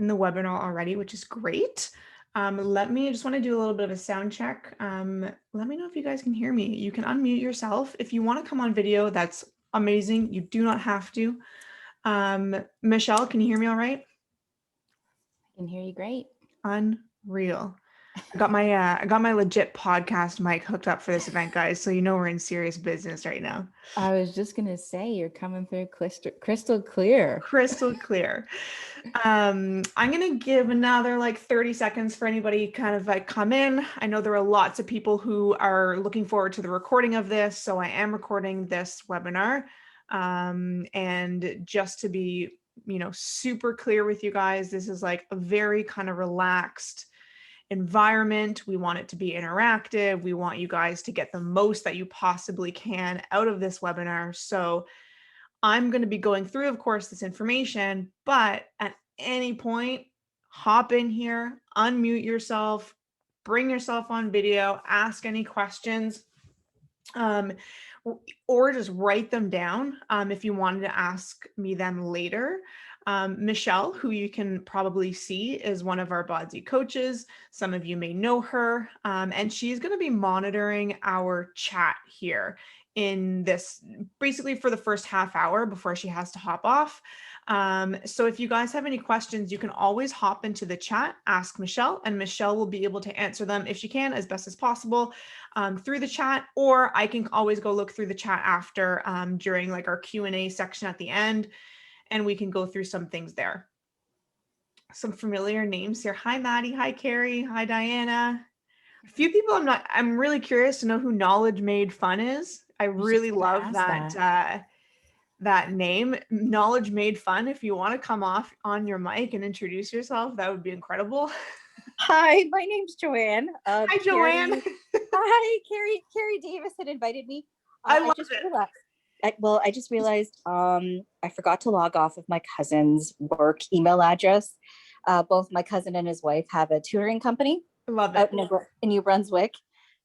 in the webinar already, which is great. I just want to do a little bit of a sound check. Let me know if you guys can hear me. You can unmute yourself. If you want to come on video, that's amazing. You do not have to. Michelle, can you hear me all right? I can hear you great. Unreal. I got my legit podcast mic hooked up for this event, guys. So you know we're in serious business right now. I was just going to say, you're coming through crystal clear. Crystal clear. I'm going to give another like 30 seconds for anybody kind of like come in. I know there are lots of people who are looking forward to the recording of this. So I am recording this webinar. And just to be, super clear with you guys, this is like a very kind of relaxed environment. We want it to be interactive. We want you guys to get the most that you possibly can out of this webinar. So I'm going to be going through, of course, this information, but at any point, hop in here, unmute yourself, bring yourself on video, ask any questions, or just write them down if you wanted to ask me them later. Michelle, who you can probably see, is one of our BODSI coaches. Some of you may know her, and she's going to be monitoring our chat here in this basically for the first half hour before she has to hop off. So if you guys have any questions, you can always hop into the chat, ask Michelle, and Michelle will be able to answer them if she can as best as possible through the chat, or I can always go look through the chat after during like our Q&A section at the end, and we can go through some things there. Some familiar names here. Hi, Maddie. Hi, Carrie. Hi, Diana. A few people I'm really curious to know who Knowledge Made Fun is. I really love that that name, Knowledge Made Fun. If you want to come off on your mic and introduce yourself, that would be incredible. Hi, my name's Joanne. Hi, Joanne. Hi, Carrie Davis had invited me. I love it. I just realized I forgot to log off of my cousin's work email address. Both my cousin and his wife have a tutoring company. I love it. Out in New Brunswick.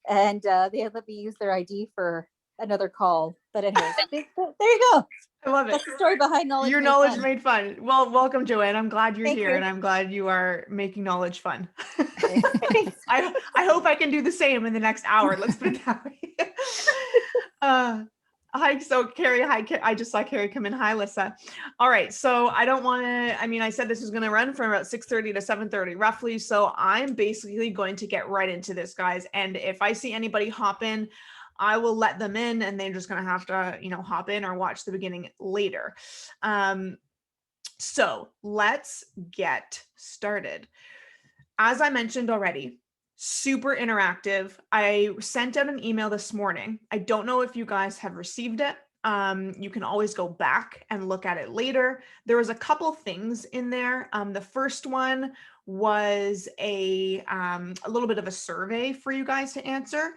And they had let me use their ID for another call. But anyways, there you go. I love it. That's the story behind Knowledge Your Made knowledge Fun. made fun. Well, welcome, Joanne. I'm glad you're Thank here, you. and I'm glad you are making knowledge fun. I hope I can do the same in the next hour. Let's put it that way. Hi, so Carrie, hi, I just saw Carrie come in. Hi, Lissa. All right, so I don't want to, I said this was going to run from about 6:30 to 7:30 roughly, so I'm basically going to get right into this, guys, and if I see anybody hop in, I will let them in, and they're just going to have to, hop in or watch the beginning later. So let's get started. As I mentioned already, super interactive. I sent out an email this morning. I don't know if you guys have received it. You can always go back and look at it later. There was a couple things in there. The first one was a little bit of a survey for you guys to answer.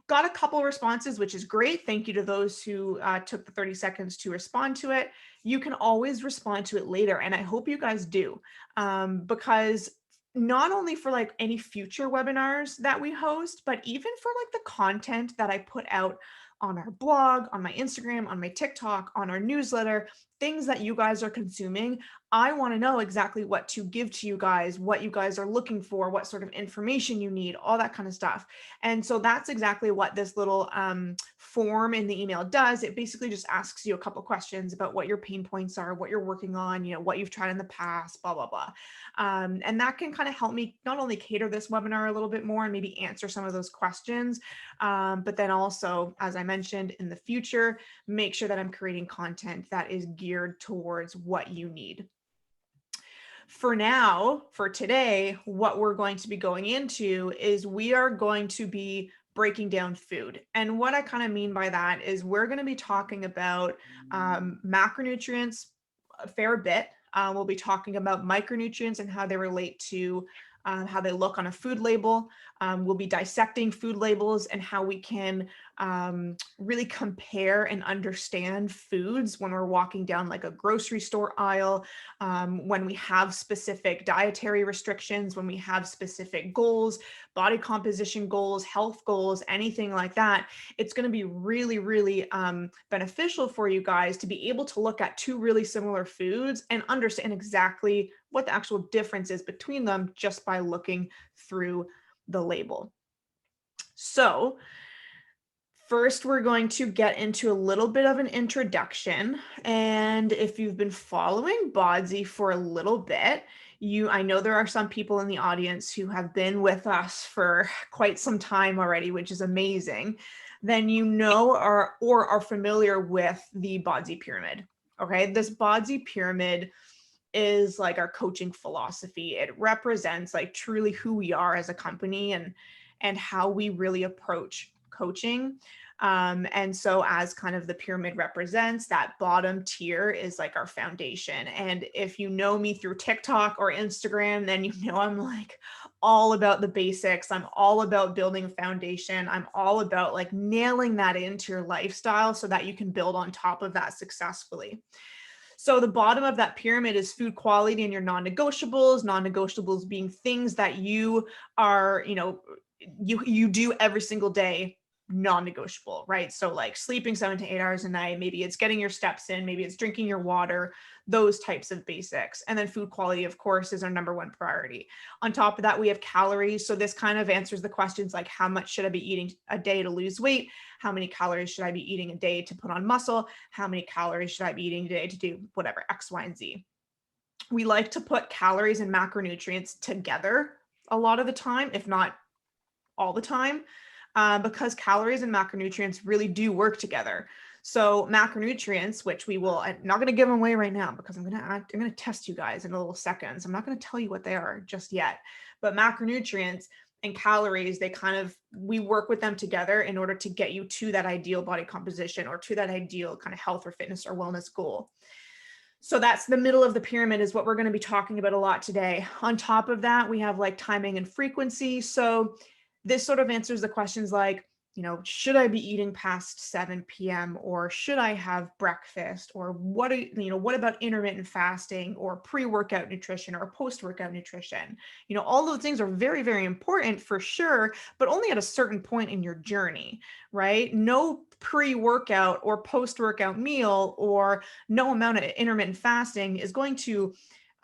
Got a couple responses, which is great. Thank you to those who took the 30 seconds to respond to it. You can always respond to it later, and I hope you guys do, because not only for like any future webinars that we host, but even for like the content that I put out on our blog, on my Instagram, on my TikTok, on our newsletter, things that you guys are consuming. I want to know exactly what to give to you guys, what you guys are looking for, what sort of information you need, all that kind of stuff. And so that's exactly what this little form in the email does. It basically just asks you a couple questions about what your pain points are, what you're working on, what you've tried in the past, blah, blah, blah. And that can kind of help me not only cater this webinar a little bit more and maybe answer some of those questions, but then also, as I mentioned, in the future, make sure that I'm creating content that is geared towards what you need. For now, for today, what we're going to be going into is we are going to be breaking down food. And what I kind of mean by that is we're going to be talking about macronutrients a fair bit. We'll be talking about micronutrients and how they relate to how they look on a food label. We'll be dissecting food labels and how we can really compare and understand foods when we're walking down like a grocery store aisle, when we have specific dietary restrictions, when we have specific goals, body composition goals, health goals, anything like that. It's going to be really, really beneficial for you guys to be able to look at two really similar foods and understand exactly what the actual difference is between them just by looking through the label. So first, we're going to get into a little bit of an introduction. And if you've been following Bodsy for a little bit, I know there are some people in the audience who have been with us for quite some time already, which is amazing. Then you know or are familiar with the Bodsy pyramid. Okay, this Bodsy pyramid is like our coaching philosophy. It represents like truly who we are as a company and how we really approach coaching. And so as kind of the pyramid represents, that bottom tier is like our foundation. And if you know me through TikTok or Instagram, then you know I'm like all about the basics. I'm all about building a foundation. I'm all about like nailing that into your lifestyle so that you can build on top of that successfully. So the bottom of that pyramid is food quality and your non-negotiables, non-negotiables being things that you are, you do every single day, non-negotiable, right? So like sleeping 7 to 8 hours a night, maybe it's getting your steps in, maybe it's drinking your water, those types of basics. And then food quality, of course, is our number one priority. On top of that, we have calories. So this kind of answers the questions like how much should I be eating a day to lose weight? How many calories should I be eating a day to put on muscle? How many calories should I be eating a day to do whatever, X, Y, and Z? We like to put calories and macronutrients together a lot of the time, if not all the time, because calories and macronutrients really do work together. So macronutrients, which I'm not going to give them away right now because I'm going to test you guys in a little second. So I'm not going to tell you what they are just yet, but macronutrients and calories, we work with them together in order to get you to that ideal body composition or to that ideal kind of health or fitness or wellness goal. So that's the middle of the pyramid is what we're going to be talking about a lot today. On top of that, we have like timing and frequency. So this sort of answers the questions like, should I be eating past 7 p.m. or should I have breakfast, or what about intermittent fasting or pre-workout nutrition or post-workout nutrition? All those things are very, very important for sure, but only at a certain point in your journey, right? No pre-workout or post-workout meal or no amount of intermittent fasting is going to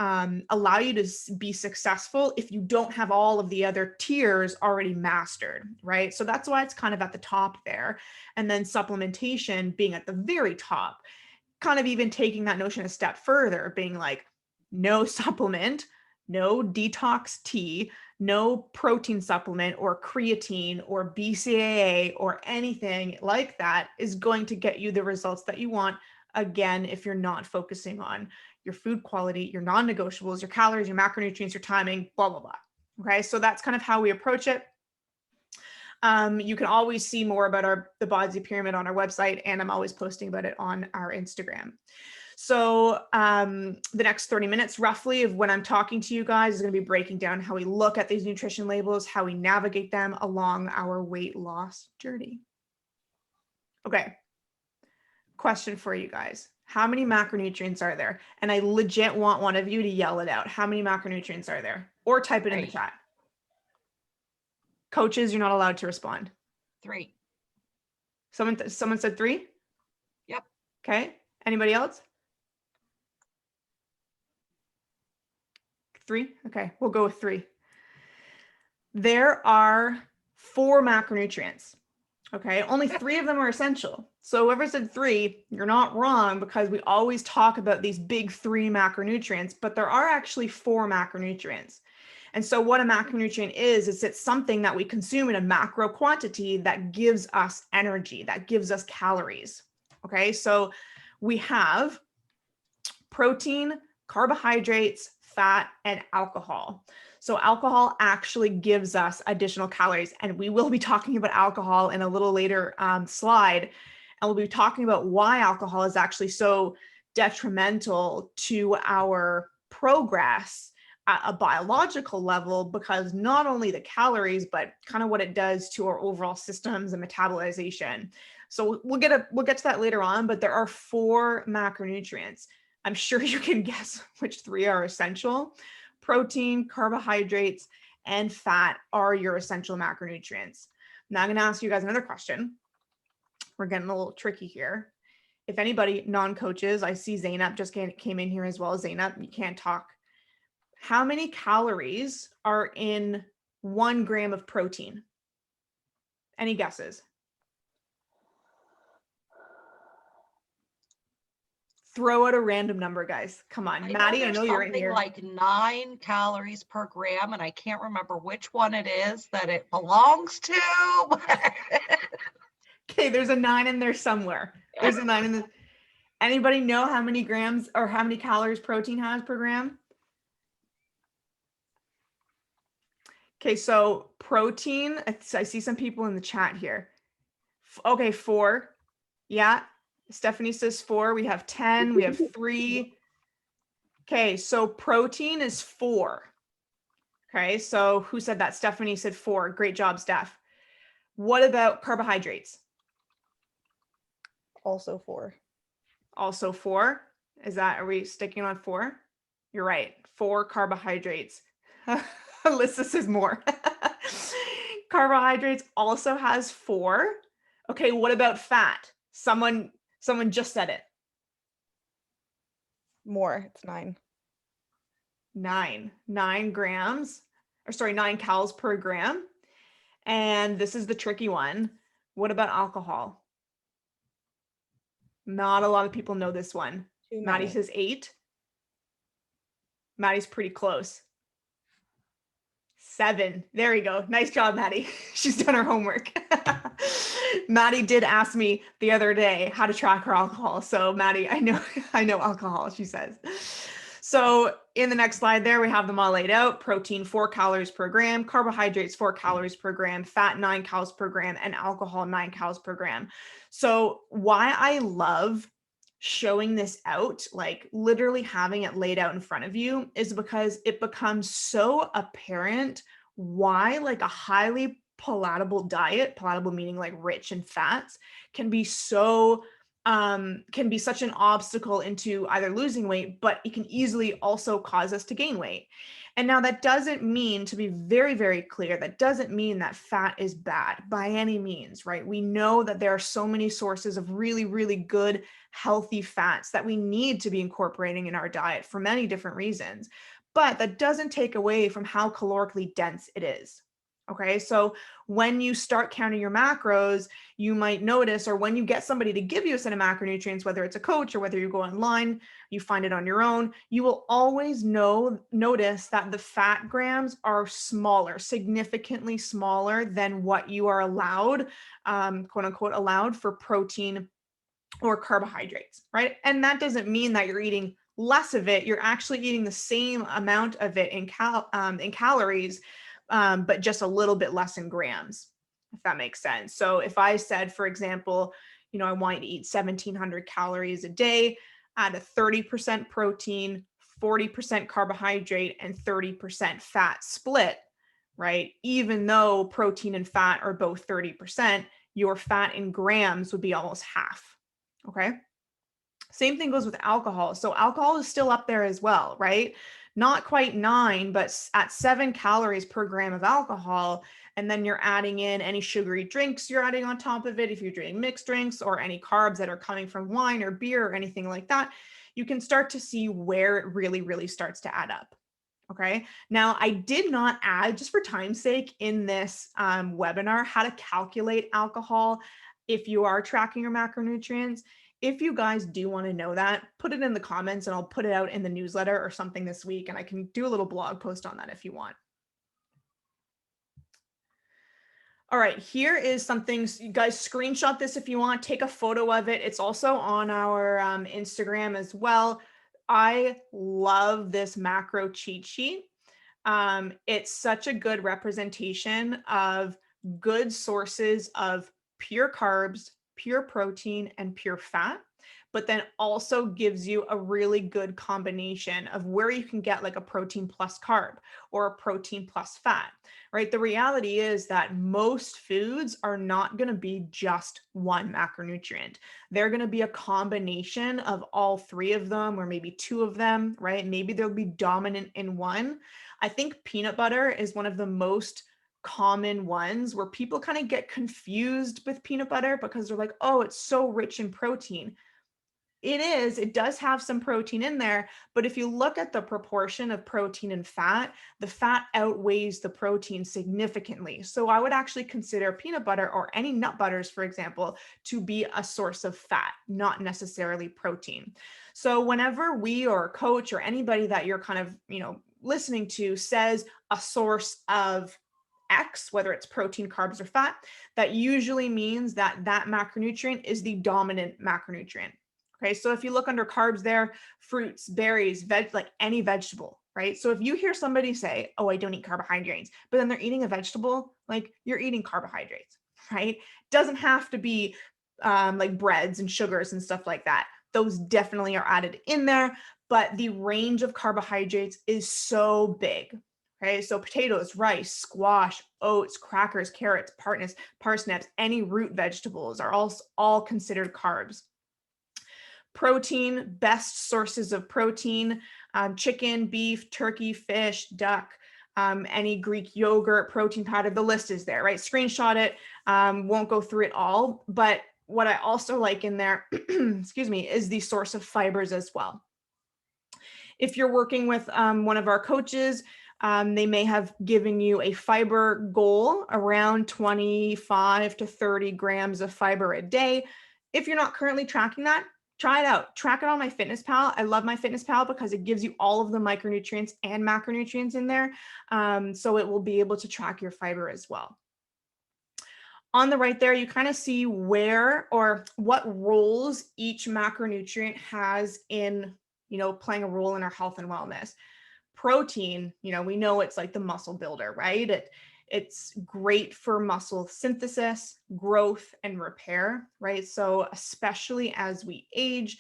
allow you to be successful if you don't have all of the other tiers already mastered, right? So that's why it's kind of at the top there. And then supplementation being at the very top, kind of even taking that notion a step further, being like, no supplement, no detox tea, no protein supplement or creatine or BCAA or anything like that is going to get you the results that you want. Again, if you're not focusing on your food quality, your non-negotiables, your calories, your macronutrients, your timing, blah, blah, blah. Okay, so that's kind of how we approach it. You can always see more about the Bodsy pyramid on our website, and I'm always posting about it on our Instagram. So the next 30 minutes roughly of when I'm talking to you guys is going to be breaking down how we look at these nutrition labels, how we navigate them along our weight loss journey. Okay, question for you guys. How many macronutrients are there? And I legit want one of you to yell it out. How many macronutrients are there? Or type it in the chat. Coaches, you're not allowed to respond. 3. Someone said 3? Yep. Okay. Anybody else? 3? Okay, we'll go with 3. There are 4 macronutrients. Okay, only 3 of them are essential. So whoever said 3, you're not wrong, because we always talk about these big 3 macronutrients, but there are actually 4 macronutrients. And so what a macronutrient is it's something that we consume in a macro quantity that gives us energy, that gives us calories. Okay, so we have protein, carbohydrates, fat, and alcohol. So alcohol actually gives us additional calories, and we will be talking about alcohol in a little later slide, and we'll be talking about why alcohol is actually so detrimental to our progress at a biological level, because not only the calories, but kind of what it does to our overall systems and metabolization. So we'll get to that later on, but there are 4 macronutrients. I'm sure you can guess which 3 are essential. Protein, carbohydrates, and fat are your essential macronutrients. Now I'm going to ask you guys another question. We're getting a little tricky here. If anybody, non-coaches, I see Zainab just came in here as well. Zainab, you can't talk. How many calories are in 1 gram of protein? Any guesses? Throw out a random number, guys. Come on. I know Maddie, I there's know you're in something here. like 9 calories per gram, and I can't remember which one it is that it belongs to. Okay, there's a 9 in there somewhere. There's a 9 in the. Anybody know how many grams or how many calories protein has per gram? Okay, so protein, I see some people in the chat here. Okay, 4. Yeah. Stephanie says 4. We have 10. We have 3. Okay, so protein is 4. Okay, so who said that? Stephanie said 4. Great job, Steph. What about carbohydrates? Also 4. Also 4. Are we sticking on 4? You're right. 4 carbohydrates. Alyssa says more. Carbohydrates also has 4. Okay, what about fat? Someone just said it. More. It's 9. 9 grams, or sorry, 9 calories per gram. And this is the tricky one. What about alcohol? Not a lot of people know this one. Too Maddie many. says 8. Maddie's pretty close. 7. There we go. Nice job, Maddie. She's done her homework. Maddie did ask me the other day how to track her alcohol. So Maddie, I know alcohol, she says. So in the next slide there, we have them all laid out. Protein, 4 calories per gram, carbohydrates, 4 calories per gram, fat, 9 calories per gram, and alcohol, 9 calories per gram. So why I love showing this out, like literally having it laid out in front of you, is because it becomes so apparent why like a highly palatable diet, palatable meaning like rich in fats, can be so can be such an obstacle into either losing weight, but it can easily also cause us to gain weight. And now that doesn't mean, to be very, very clear, that doesn't mean that fat is bad by any means, right? We know that there are so many sources of really, really good, healthy fats that we need to be incorporating in our diet for many different reasons. But that doesn't take away from how calorically dense it is. Okay, so when you start counting your macros, you might notice, or when you get somebody to give you a set of macronutrients, whether it's a coach or whether you go online, you find it on your own, you will always notice that the fat grams are smaller, significantly smaller than what you are allowed, quote unquote, allowed for protein or carbohydrates, right? And that doesn't mean that you're eating less of it. You're actually eating the same amount of it in calories, but just a little bit less in grams, if that makes sense. So if I said, for example, I want you to eat 1,700 calories a day at a 30% protein, 40% carbohydrate, and 30% fat split, right? Even though protein and fat are both 30%, your fat in grams would be almost half. Okay. Same thing goes with alcohol. So alcohol is still up there as well, right? Not quite 9, but at 7 calories per gram of alcohol. And then you're adding in any sugary drinks you're adding on top of it. If you're drinking mixed drinks or any carbs that are coming from wine or beer or anything like that, you can start to see where it really, really starts to add up. Okay. Now, I did not add, just for time's sake, in this webinar, how to calculate alcohol if you are tracking your macronutrients. If you guys do want to know that, put it in the comments and I'll put it out in the newsletter or something this week, and I can do a little blog post on that if you want. All right, here is something, you guys screenshot this if you want, take a photo of it. It's also on our Instagram as well. I love this macro cheat sheet. It's such a good representation of good sources of pure carbs, pure protein, and pure fat, but then also gives you a really good combination of where you can get like a protein plus carb or a protein plus fat, right? The reality is that most foods are not going to be just one macronutrient. They're going to be a combination of all 3 of them, or maybe 2 of them, right? Maybe they'll be dominant in one. I think peanut butter is one of the most common ones where people kind of get confused with peanut butter because they're like, oh, it's so rich in protein. It does have some protein in there, but if you look at the proportion of protein and fat, the fat outweighs the protein significantly. So I would actually consider peanut butter or any nut butters, for example, to be a source of fat, not necessarily protein. So whenever we or a coach or anybody that you're kind of, listening to says a source of X, whether it's protein, carbs, or fat, that usually means that that macronutrient is the dominant macronutrient. Okay, so if you look under carbs there, fruits, berries, like any vegetable, right? So if you hear somebody say, oh, I don't eat carbohydrates, but then they're eating a vegetable, like you're eating carbohydrates, right? Doesn't have to be like breads and sugars and stuff like that. Those definitely are added in there, but the range of carbohydrates is so big. Okay, so potatoes, rice, squash, oats, crackers, carrots, parsnips, any root vegetables are all considered carbs. Protein, best sources of protein, chicken, beef, turkey, fish, duck, any Greek yogurt, protein powder, the list is there, right? Screenshot it, won't go through it all. But what I also like in there, excuse me, is the source of fibers as well. If you're working with one of our coaches, they may have given you a fiber goal around 25 to 30 grams of fiber a day. If you're not currently tracking that, try it out. Track it on MyFitnessPal. I love MyFitnessPal because it gives you all of the micronutrients and macronutrients in there. So it will be able to track your fiber as well. On the right there, you kind of see where or what roles each macronutrient has in, playing a role in our health and wellness. Protein, we know it's like the muscle builder, right? It's great for muscle synthesis, growth, and repair, right? So especially as we age,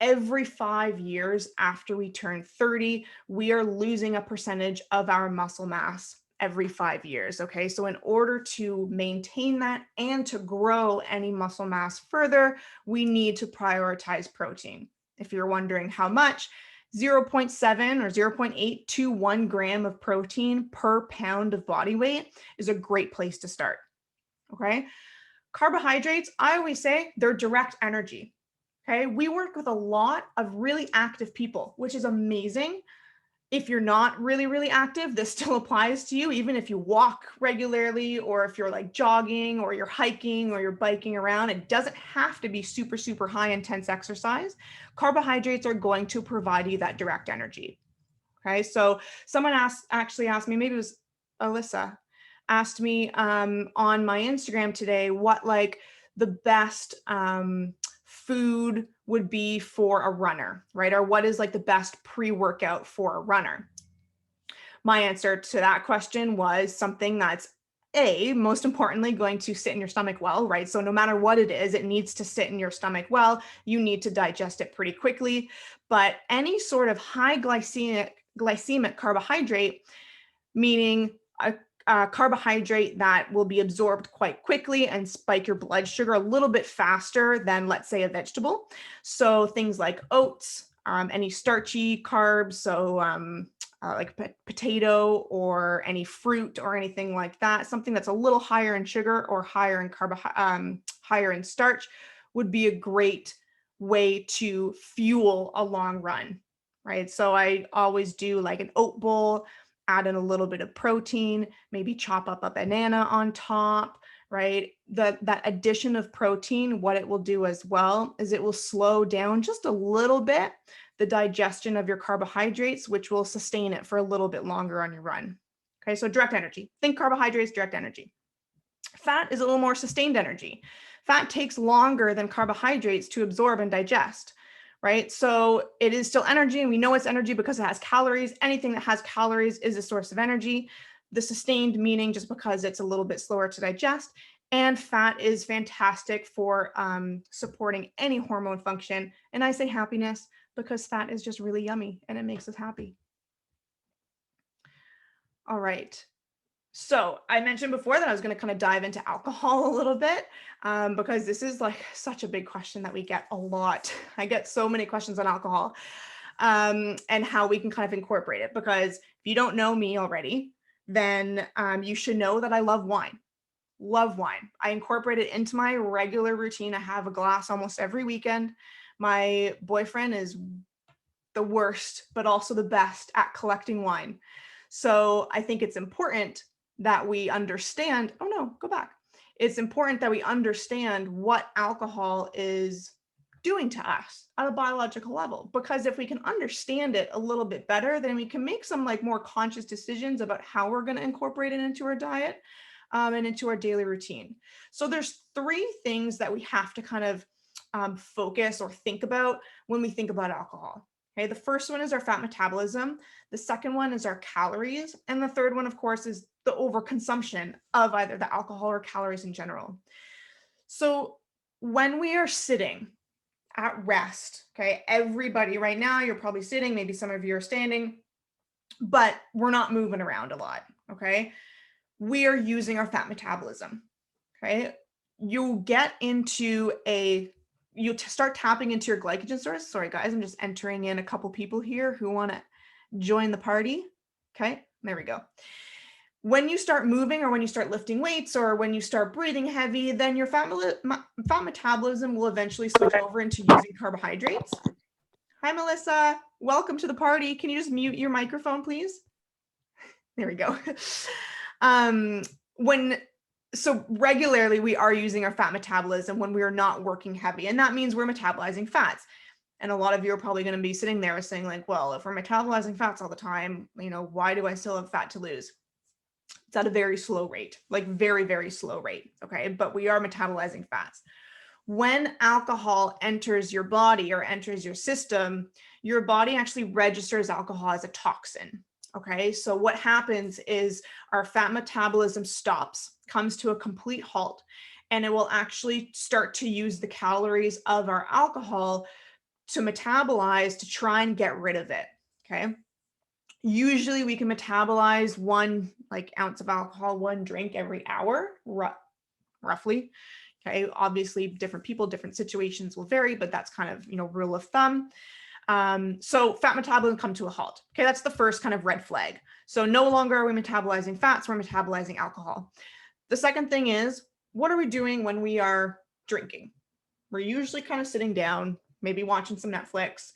every 5 years after we turn 30, we are losing a percentage of our muscle mass every 5 years. Okay. So in order to maintain that and to grow any muscle mass further, we need to prioritize protein. If you're wondering how much, 0.7 or 0.8 to 1 gram of protein per pound of body weight is a great place to start. Okay. Carbohydrates, I always say they're direct energy. Okay. We work with a lot of really active people, which is amazing. If you're not really, really active, this still applies to you, even if you walk regularly, or if you're like jogging, or you're hiking, or you're biking around. It doesn't have to be super, super high intense exercise. Carbohydrates are going to provide you that direct energy. Okay, so someone actually asked me, maybe it was Alyssa, asked me on my Instagram today what like the best food would be for a runner, right? Or what is like the best pre-workout for a runner? My answer to that question was something that's most importantly, going to sit in your stomach well, right? So no matter what it is, it needs to sit in your stomach well. You need to digest it pretty quickly. But any sort of high glycemic carbohydrate, meaning a carbohydrate that will be absorbed quite quickly and spike your blood sugar a little bit faster than, let's say, a vegetable. So things like oats, any starchy carbs, so like potato or any fruit or anything like that, something that's a little higher in sugar or higher in higher in starch would be a great way to fuel a long run, right? So I always do like an oat bowl, add in a little bit of protein, maybe chop up a banana on top, right? That addition of protein, what it will do as well is it will slow down just a little bit the digestion of your carbohydrates, which will sustain it for a little bit longer on your run. Okay, so direct energy. Think carbohydrates, direct energy. Fat is a little more sustained energy. Fat takes longer than carbohydrates to absorb and digest, right? So it is still energy, and we know it's energy because it has calories. Anything that has calories is a source of energy. The sustained meaning just because it's a little bit slower to digest. And fat is fantastic for supporting any hormone function. And I say happiness because fat is just really yummy and it makes us happy. All right. So I mentioned before that I was going to kind of dive into alcohol a little bit because this is like such a big question that we get a lot. I get so many questions on alcohol and how we can kind of incorporate it, because if you don't know me already, then you should know that I love wine. Love wine. I incorporate it into my regular routine. I have a glass almost every weekend. My boyfriend is the worst, but also the best at collecting wine. So I think it's important that we understand, oh no, go back. It's important that we understand what alcohol is doing to us at a biological level, because if we can understand it a little bit better, then we can make some like more conscious decisions about how we're going to incorporate it into our diet and into our daily routine. So there's three things that we have to kind of focus or think about when we think about alcohol. Okay, the first one is our fat metabolism. The second one is our calories. And the third one, of course, is the overconsumption of either the alcohol or calories in general. So when we are sitting at rest, okay, everybody right now, you're probably sitting, maybe some of you are standing, but we're not moving around a lot, okay? We are using our fat metabolism, okay? You get into start tapping into your glycogen stores. Sorry, guys, I'm just entering in a couple people here who want to join the party. Okay, there we go. When you start moving or when you start lifting weights or when you start breathing heavy, then your fat metabolism will eventually switch over into using carbohydrates. Hi, Melissa. Welcome to the party. Can you just mute your microphone, please? There we go. So regularly we are using our fat metabolism when we are not working heavy, and that means we're metabolizing fats. And a lot of you are probably going to be sitting there saying like, well, if we're metabolizing fats all the time, why do I still have fat to lose? It's at a very slow rate, like very, very slow rate. Okay. But we are metabolizing fats. When alcohol enters your body or enters your system, your body actually registers alcohol as a toxin. Okay, so what happens is our fat metabolism stops, comes to a complete halt, and it will actually start to use the calories of our alcohol to metabolize to try and get rid of it. Okay, usually we can metabolize 1 ounce of alcohol, 1 drink every hour, roughly. Okay, obviously different people, different situations will vary, but that's kind of, rule of thumb. So fat metabolism come to a halt. Okay, that's the first kind of red flag. So no longer are we metabolizing fats, we're metabolizing alcohol. The second thing is, what are we doing when we are drinking? We're usually kind of sitting down, maybe watching some Netflix.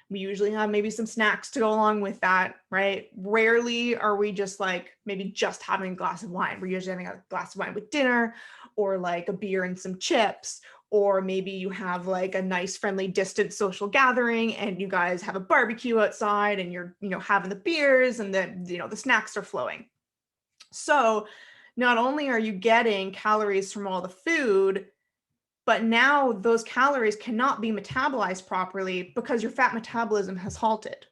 We usually have maybe some snacks to go along with that, right? Rarely are we just maybe just having a glass of wine. We're usually having a glass of wine with dinner, or like a beer and some chips, or maybe you have like a nice friendly distant social gathering and you guys have a barbecue outside and you're having the beers and the snacks are flowing. So not only are you getting calories from all the food, but now those calories cannot be metabolized properly because your fat metabolism has halted,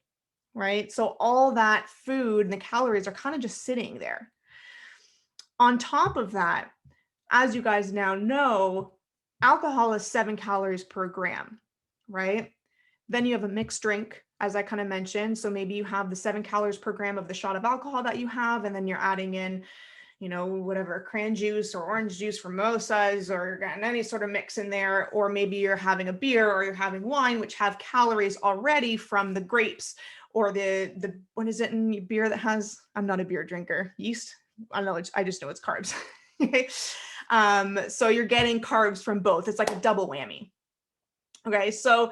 right? So all that food and the calories are kind of just sitting there. On top of that, as you guys now know, alcohol is 7 calories per gram, right? Then you have a mixed drink, as I kind of mentioned. So maybe you have the 7 calories per gram of the shot of alcohol that you have, and then you're adding in, whatever, cran juice or orange juice for mimosas, or any sort of mix in there. Or maybe you're having a beer or you're having wine, which have calories already from the grapes, or the what is it in beer that has, I'm not a beer drinker, yeast? I don't know, I just know it's carbs. So you're getting carbs from both. It's like a double whammy. Okay, so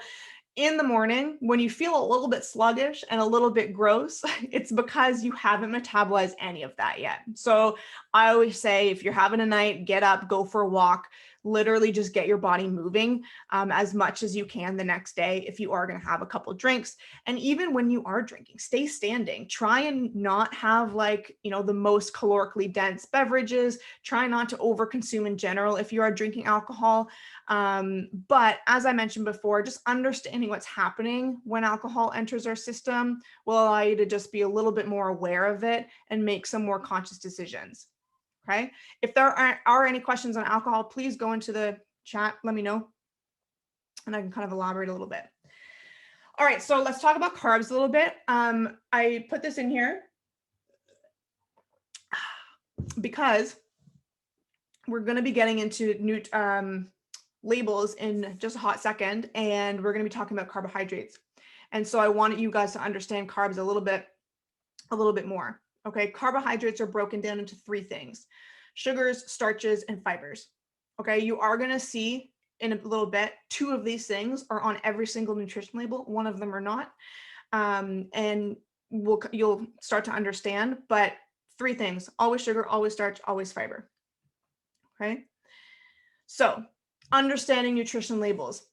in the morning, when you feel a little bit sluggish and a little bit gross, it's because you haven't metabolized any of that yet. So I always say, if you're having a night, get up, go for a walk, literally just get your body moving as much as you can the next day if you are going to have a couple of drinks. And even when you are drinking, stay standing. Try and not have the most calorically dense beverages. Try not to overconsume in general if you are drinking alcohol. But as I mentioned before, just understanding what's happening when alcohol enters our system will allow you to just be a little bit more aware of it and make some more conscious decisions. Okay. If there are any questions on alcohol, please go into the chat, let me know, and I can kind of elaborate a little bit. All right, so let's talk about carbs a little bit. I put this in here because we're going to be getting into labels in just a hot second, and we're going to be talking about carbohydrates. And so I wanted you guys to understand carbs a little bit more. Okay, carbohydrates are broken down into 3 things: sugars, starches, and fibers. Okay, you are going to see in a little bit. 2 of these things are on every single nutrition label. 1 of them are not. And you'll start to understand, but 3 things: always sugar, always starch, always fiber. Okay. So understanding nutrition labels.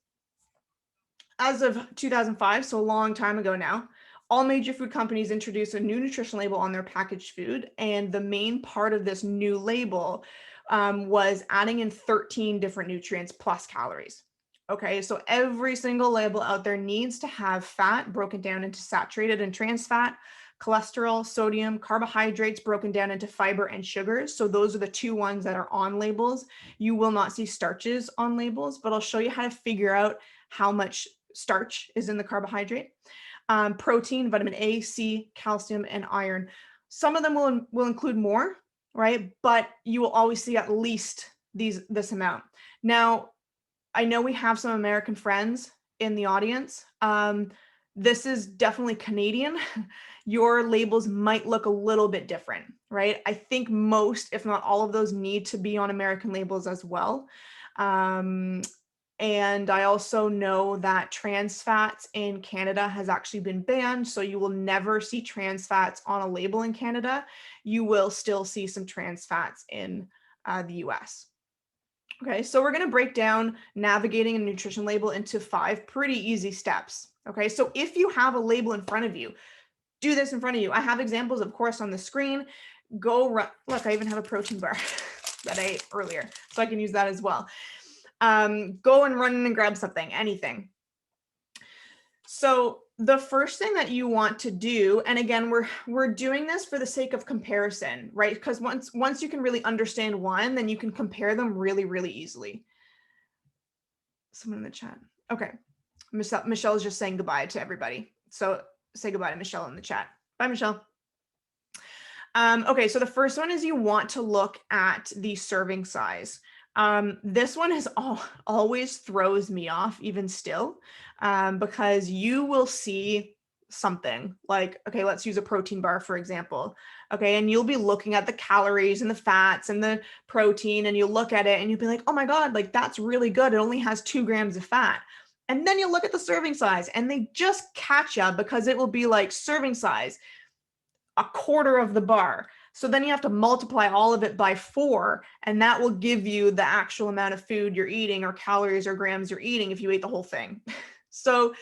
As of 2005, so a long time ago now, all major food companies introduced a new nutrition label on their packaged food. And the main part of this new label was adding in 13 different nutrients plus calories. Okay, so every single label out there needs to have fat broken down into saturated and trans fat, cholesterol, sodium, carbohydrates broken down into fiber and sugars. So those are the 2 ones that are on labels. You will not see starches on labels, but I'll show you how to figure out how much starch is in the carbohydrate. Protein, vitamin A, C, calcium, and iron. Some of them will include more, right? But you will always see at least this amount. Now, I know we have some American friends in the audience. This is definitely Canadian. Your labels might look a little bit different, right? I think most, if not all of those, need to be on American labels as well. And I also know that trans fats in Canada has actually been banned. So you will never see trans fats on a label in Canada. You will still see some trans fats in the US. Okay, so we're going to break down navigating a nutrition label into 5 pretty easy steps. Okay, so if you have a label in front of you, do this in front of you. I have examples, of course, on the screen. Look, I even have a protein bar that I ate earlier, so I can use that as well. Go and run and grab something, anything. So the first thing that you want to do, and again, we're doing this for the sake of comparison, right? Because once you can really understand one, then you can compare them really, really easily. Someone in the chat. Okay. Michelle is just saying goodbye to everybody. So say goodbye to Michelle in the chat. Bye, Michelle. Okay, so the first one is you want to look at the serving size. This one always throws me off even still, because you will see something like, okay, let's use a protein bar, for example. Okay, and you'll be looking at the calories and the fats and the protein, and you'll look at it and you'll be like, oh my God, like that's really good. It only has 2 grams of fat. And then you'll look at the serving size and they just catch you, because it will be like serving size, a quarter of the bar. So then you have to multiply all of it by 4, and that will give you the actual amount of food you're eating, or calories or grams you're eating, if you ate the whole thing. So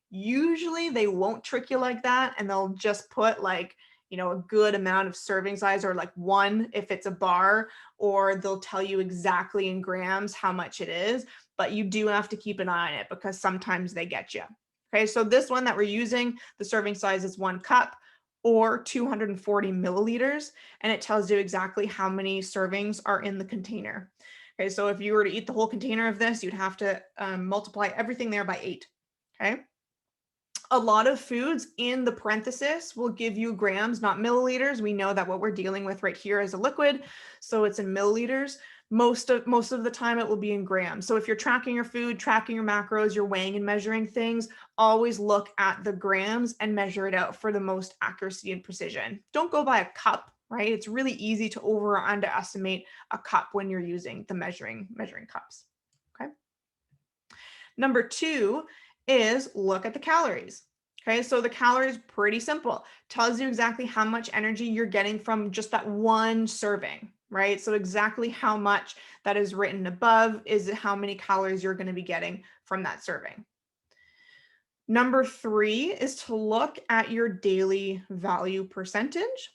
usually they won't trick you like that, and they'll just put like, a good amount of serving size, or like 1 if it's a bar, or they'll tell you exactly in grams how much it is, but you do have to keep an eye on it, because sometimes they get you. Okay, so this one that we're using, the serving size is 1 cup or 240 milliliters, and it tells you exactly how many servings are in the container. Okay, so if you were to eat the whole container of this, you'd have to multiply everything there by 8. Okay. A lot of foods in the parenthesis will give you grams, not milliliters. We know that what we're dealing with right here is a liquid, so it's in milliliters. Most of the time it will be in grams. So if you're tracking your food, tracking your macros, you're weighing and measuring things, always look at the grams and measure it out for the most accuracy and precision. Don't go by a cup, right? It's really easy to over or underestimate a cup when you're using the measuring cups. Okay. Number 2 is look at the calories. Okay, so the calories, pretty simple. Tells you exactly how much energy you're getting from just that 1 serving, right? So exactly how much that is written above is how many calories you're going to be getting from that serving. Number 3 is to look at your daily value percentage.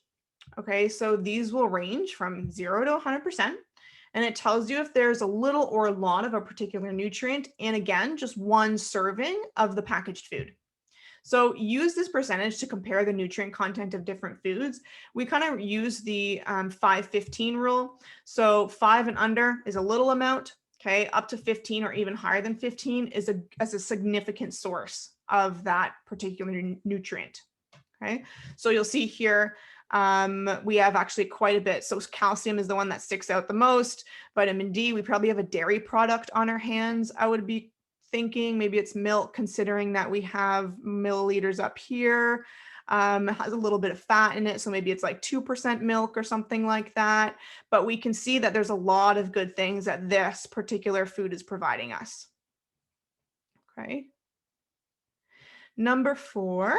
Okay, so these will range from 0 to 100%. And it tells you if there's a little or a lot of a particular nutrient, and again, just 1 serving of the packaged food. So use this percentage to compare the nutrient content of different foods. We kind of use the 5-15 rule. So 5 and under is a little amount, okay? Up to 15 or even higher than 15 is a significant source of that particular nutrient, okay? So you'll see here, we have actually quite a bit. So calcium is the one that sticks out the most. Vitamin D, we probably have a dairy product on our hands. I would be thinking maybe it's milk, considering that we have milliliters up here. has a little bit of fat in it. So maybe it's like 2% milk or something like that. But we can see that there's a lot of good things that this particular food is providing us. Okay. Number 4,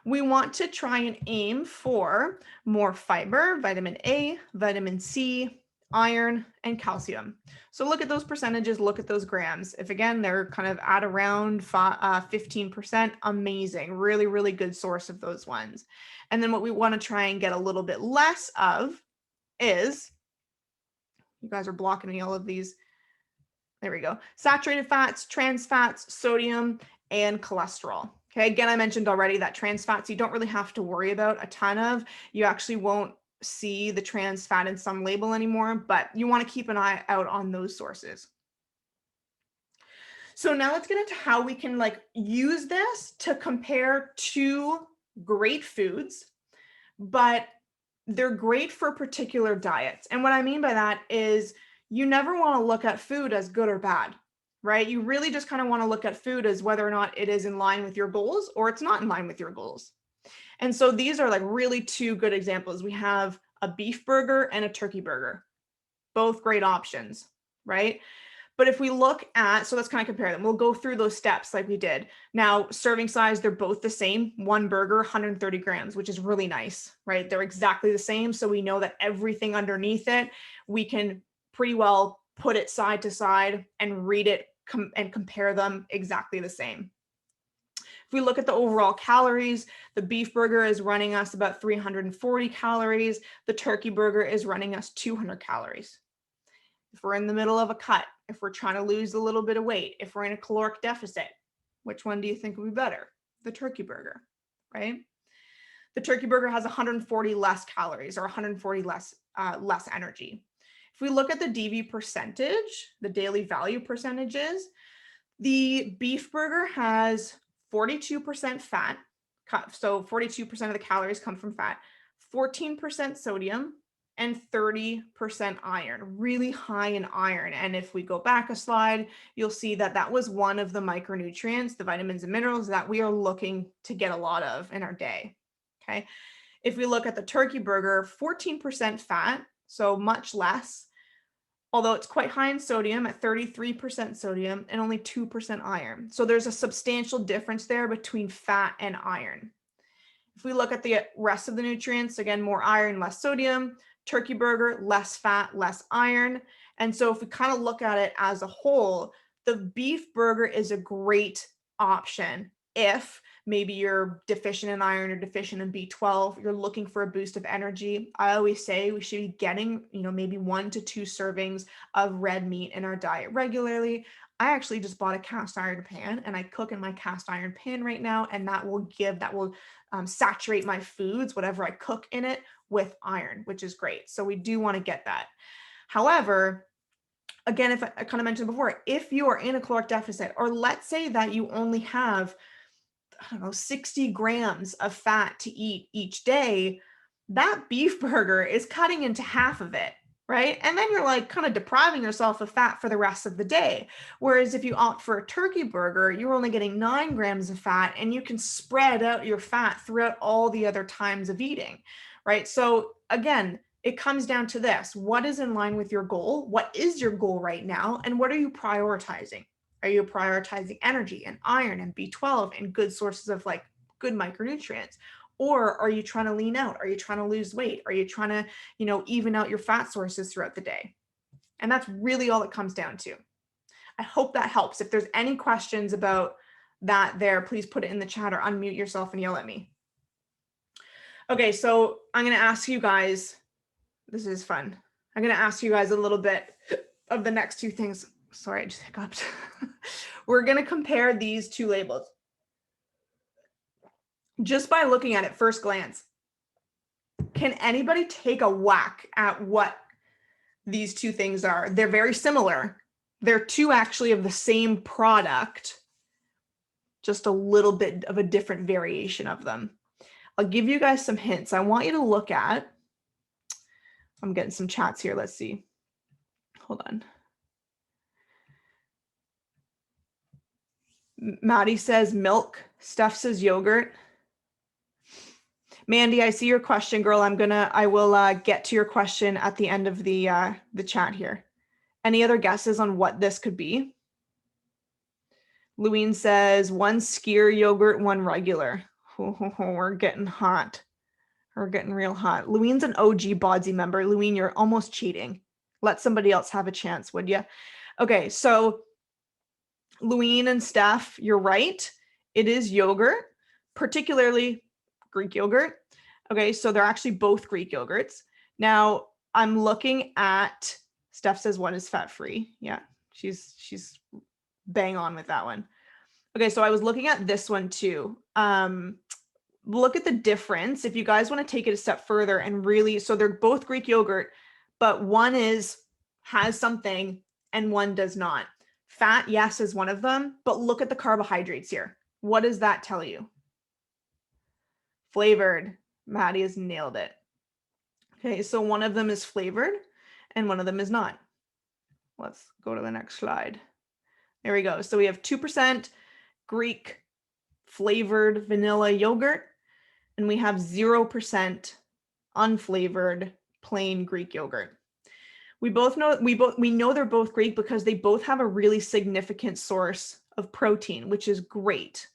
we want to try and aim for more fiber, vitamin A, vitamin C, iron, and calcium. So look at those percentages, look at those grams. If again, they're kind of at around 15%, amazing, really, really good source of those ones. And then what we want to try and get a little bit less of is, you guys are blocking me all of these. There we go. Saturated fats, trans fats, sodium, and cholesterol. Okay, again, I mentioned already that trans fats you don't really have to worry about a ton of. You actually won't see the trans fat in some label anymore, but you want to keep an eye out on those sources. So now let's get into how we can like use this to compare two great foods, but they're great for particular diets. And what I mean by that is you never want to look at food as good or bad, right? You really just kind of want to look at food as whether or not it is in line with your goals or it's not in line with your goals. And so these are like really two good examples. We have a beef burger and a turkey burger, both great options, right? But if we look at, so let's kind of compare them. We'll go through those steps like we did. Now, serving size, they're both the same. One burger, 130 grams, which is really nice, right? They're exactly the same. So we know that everything underneath it, we can pretty well put it side to side and read it and compare them exactly the same. If we look at the overall calories, the beef burger is running us about 340 calories. The turkey burger is running us 200 calories. If we're in the middle of a cut, if we're trying to lose a little bit of weight, if we're in a caloric deficit, which one do you think would be better? The turkey burger, right? The turkey burger has 140 less calories or 140 less energy. If we look at the DV percentage, the daily value percentages, the beef burger has 42% fat. So 42% of the calories come from fat, 14% sodium, and 30% iron, really high in iron. And if we go back a slide, you'll see that that was one of the micronutrients, the vitamins and minerals that we are looking to get a lot of in our day. Okay. If we look at the turkey burger, 14% fat, so much less, although it's quite high in sodium at 33% sodium and only 2% iron. So there's a substantial difference there between fat and iron. If we look at the rest of the nutrients, again, more iron, less sodium. Turkey burger, less fat, less iron. And so if we kind of look at it as a whole, the beef burger is a great option if maybe you're deficient in iron or deficient in B12, you're looking for a boost of energy. I always say we should be getting, maybe 1 to 2 servings of red meat in our diet regularly. I actually just bought a cast iron pan and I cook in my cast iron pan right now, and that will saturate my foods, whatever I cook in it, with iron, which is great. So we do want to get that. However, again, if I kind of mentioned before, if you are in a caloric deficit, or let's say that you only have, 60 grams of fat to eat each day, that beef burger is cutting into half of it, right? And then you're like kind of depriving yourself of fat for the rest of the day. Whereas if you opt for a turkey burger, you're only getting 9 grams of fat and you can spread out your fat throughout all the other times of eating, right? So again, it comes down to this: what is in line with your goal? What is your goal right now? And what are you prioritizing? Are you prioritizing energy and iron and B12 and good sources of like good micronutrients? Or are you trying to lean out? Are you trying to lose weight? Are you trying to, even out your fat sources throughout the day? And that's really all it comes down to. I hope that helps. If there's any questions about that there, please put it in the chat or unmute yourself and yell at me. Okay, so I'm going to ask you guys, this is fun. I'm going to ask you guys a little bit of the next two things. Sorry, I just hiccuped. We're going to compare these two labels. Just by looking at it first glance, can anybody take a whack at what these two things are? They're very similar. They're two actually of the same product, just a little bit of a different variation of them. I'll give you guys some hints. I want you to look at, I'm getting some chats here. Let's see. Hold on. Maddie says milk. Steph says yogurt. Mandy, I see your question, girl. I will get to your question at the end of the chat here. Any other guesses on what this could be? Louine says one skyr yogurt, one regular. We're getting hot. We're getting real hot. Louine's an OG Bodsy member. Louine, you're almost cheating. Let somebody else have a chance, would you? Okay, so Louine and Steph, you're right. It is yogurt, particularly Greek yogurt. Okay, so they're actually both Greek yogurts. Now, I'm looking at, Steph says one is fat-free. Yeah, she's bang on with that one. Okay, so I was looking at this one too. Look at the difference. If you guys want to take it a step further and really, so they're both Greek yogurt, but one has something and one does not. Fat, yes, is one of them, but look at the carbohydrates here. What does that tell you? Flavored. Maddie has nailed it. Okay, so one of them is flavored and one of them is not. Let's go to the next slide. There we go. So we have 2% Greek flavored vanilla yogurt, and we have 0% unflavored plain Greek yogurt. We know they're both Greek because they both have a really significant source of protein, which is great.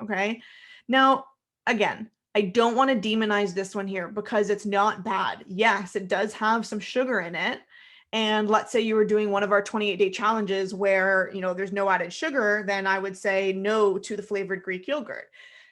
Okay. Now, again, I don't want to demonize this one here because it's not bad. Yes, it does have some sugar in it. And let's say you were doing one of our 28-day challenges where, there's no added sugar, then I would say no to the flavored Greek yogurt.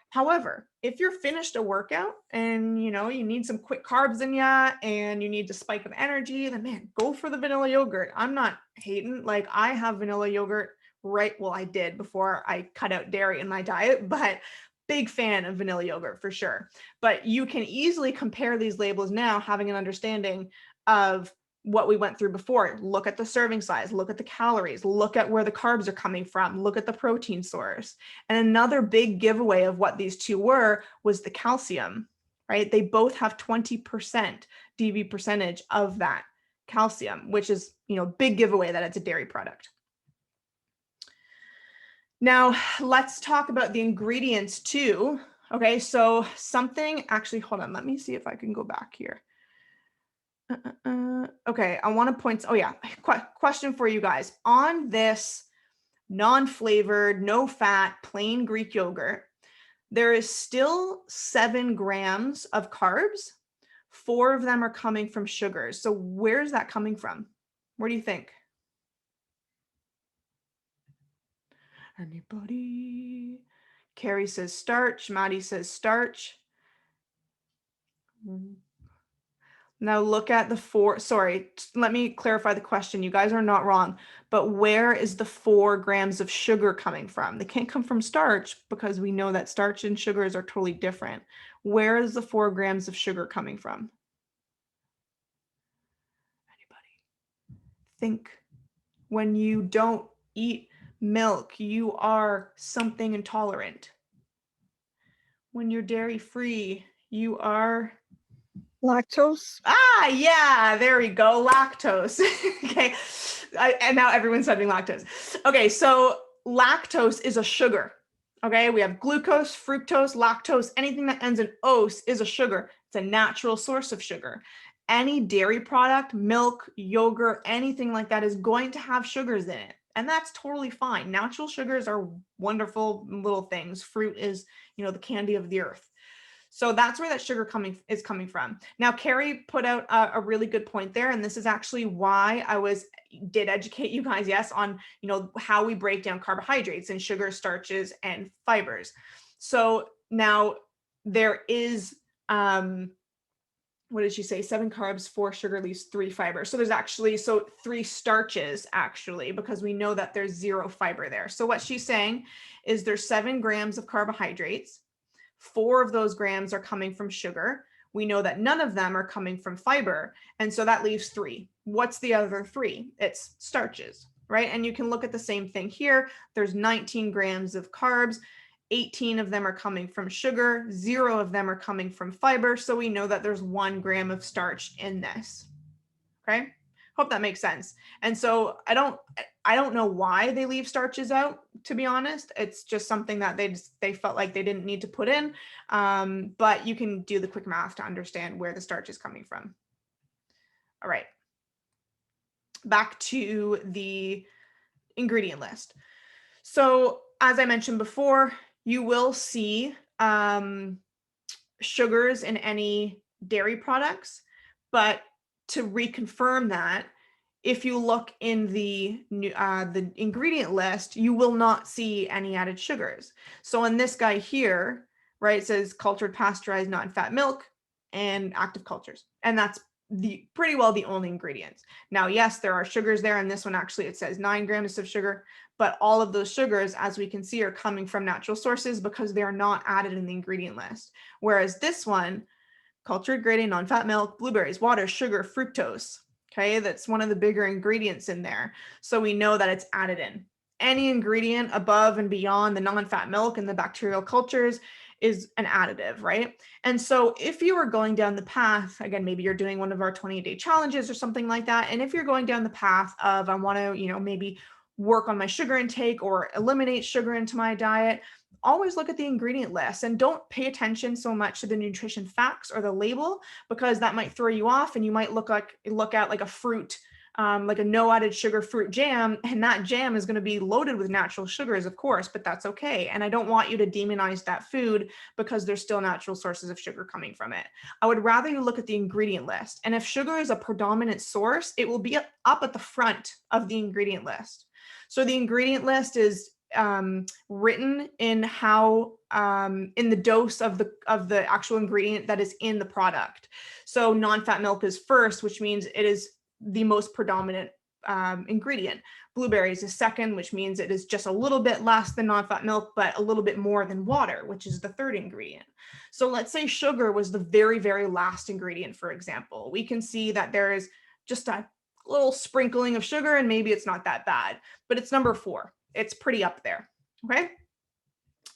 However, if you're finished a workout and you need some quick carbs in ya and you need to spike of energy, then man, go for the vanilla yogurt. I'm not hating. Like, I have vanilla yogurt I did before I cut out dairy in my diet, but big fan of vanilla yogurt for sure. But you can easily compare these labels now, having an understanding of what we went through before. Look at the serving size, look at the calories, look at where the carbs are coming from, look at the protein source. And another big giveaway of what these two were was the calcium, right? They both have 20% DV percentage of that calcium, which is, big giveaway that it's a dairy product. Now, let's talk about the ingredients too. Okay, so actually, hold on, let me see if I can go back here. Okay, I want to point, question for you guys. On this non-flavored, no fat, plain Greek yogurt, there is still 7 grams of carbs. 4 of them are coming from sugars. So where's that coming from? Where do you think? Anybody? Carrie says starch. Maddie says starch. Now look at the 4, sorry, let me clarify the question. You guys are not wrong, but where is the 4 grams of sugar coming from? They can't come from starch because we know that starch and sugars are totally different. Where is the 4 grams of sugar coming from? Anybody? Think. When you don't eat milk, you are something intolerant. When you're dairy free, you are lactose. Yeah, there we go. Lactose. Okay. And now everyone's studying lactose. Okay. So lactose is a sugar. Okay. We have glucose, fructose, lactose, anything that ends in ose is a sugar. It's a natural source of sugar. Any dairy product, milk, yogurt, anything like that is going to have sugars in it. And that's totally fine. Natural sugars are wonderful little things. Fruit is, the candy of the earth. So that's where that sugar is coming from. Now, Carrie put out a really good point there. And this is actually why I did educate you guys, yes, on, how we break down carbohydrates and sugar, starches, and fibers. So now there is, what did she say? 7 carbs, 4 sugar, leaves 3 fiber. So there's actually, 3 starches actually, because we know that there's 0 fiber there. So what she's saying is there's 7 grams of carbohydrates. 4 of those grams are coming from sugar. We know that none of them are coming from fiber. And so that leaves 3. What's the other 3? It's starches, right? And you can look at the same thing here. There's 19 grams of carbs. 18 of them are coming from sugar. 0 of them are coming from fiber. So we know that there's 1 gram of starch in this. Okay. Hope that makes sense. And so I don't know why they leave starches out, to be honest. It's just something that they felt like they didn't need to put in. But you can do the quick math to understand where the starch is coming from. All right. Back to the ingredient list. So as I mentioned before, you will see sugars in any dairy products, but to reconfirm that, if you look in the ingredient list, you will not see any added sugars. So on this guy here, right, it says cultured, pasteurized, non-fat milk and active cultures. And that's pretty well the only ingredients. Now, yes, there are sugars there. And this one, actually, it says 9 grams of sugar, but all of those sugars, as we can see, are coming from natural sources because they are not added in the ingredient list. Whereas this one, cultured, grated, non-fat milk, blueberries, water, sugar, fructose. Okay, that's one of the bigger ingredients in there. So we know that it's added in. Any ingredient above and beyond the non-fat milk and the bacterial cultures is an additive, right? And so if you are going down the path, again, maybe you're doing one of our 20-day challenges or something like that. And if you're going down the path of, I want to, maybe work on my sugar intake or eliminate sugar into my diet, always look at the ingredient list and don't pay attention so much to the nutrition facts or the label, because that might throw you off and you might look at like a fruit, like a no added sugar fruit jam, and that jam is going to be loaded with natural sugars, of course, but that's okay. And I don't want you to demonize that food because there's still natural sources of sugar coming from it. I would rather you look at the ingredient list. And if sugar is a predominant source, it will be up at the front of the ingredient list. So the ingredient list is written in how in the dose of the actual ingredient that is in the product. So non-fat milk is first, which means it is the most predominant ingredient. Blueberries is second, which means it is just a little bit less than non-fat milk, but a little bit more than water, which is the third ingredient. So let's say sugar was the very, very last ingredient, for example. We can see that there is just a little sprinkling of sugar and maybe it's not that bad, but it's number 4. It's pretty up there. Okay.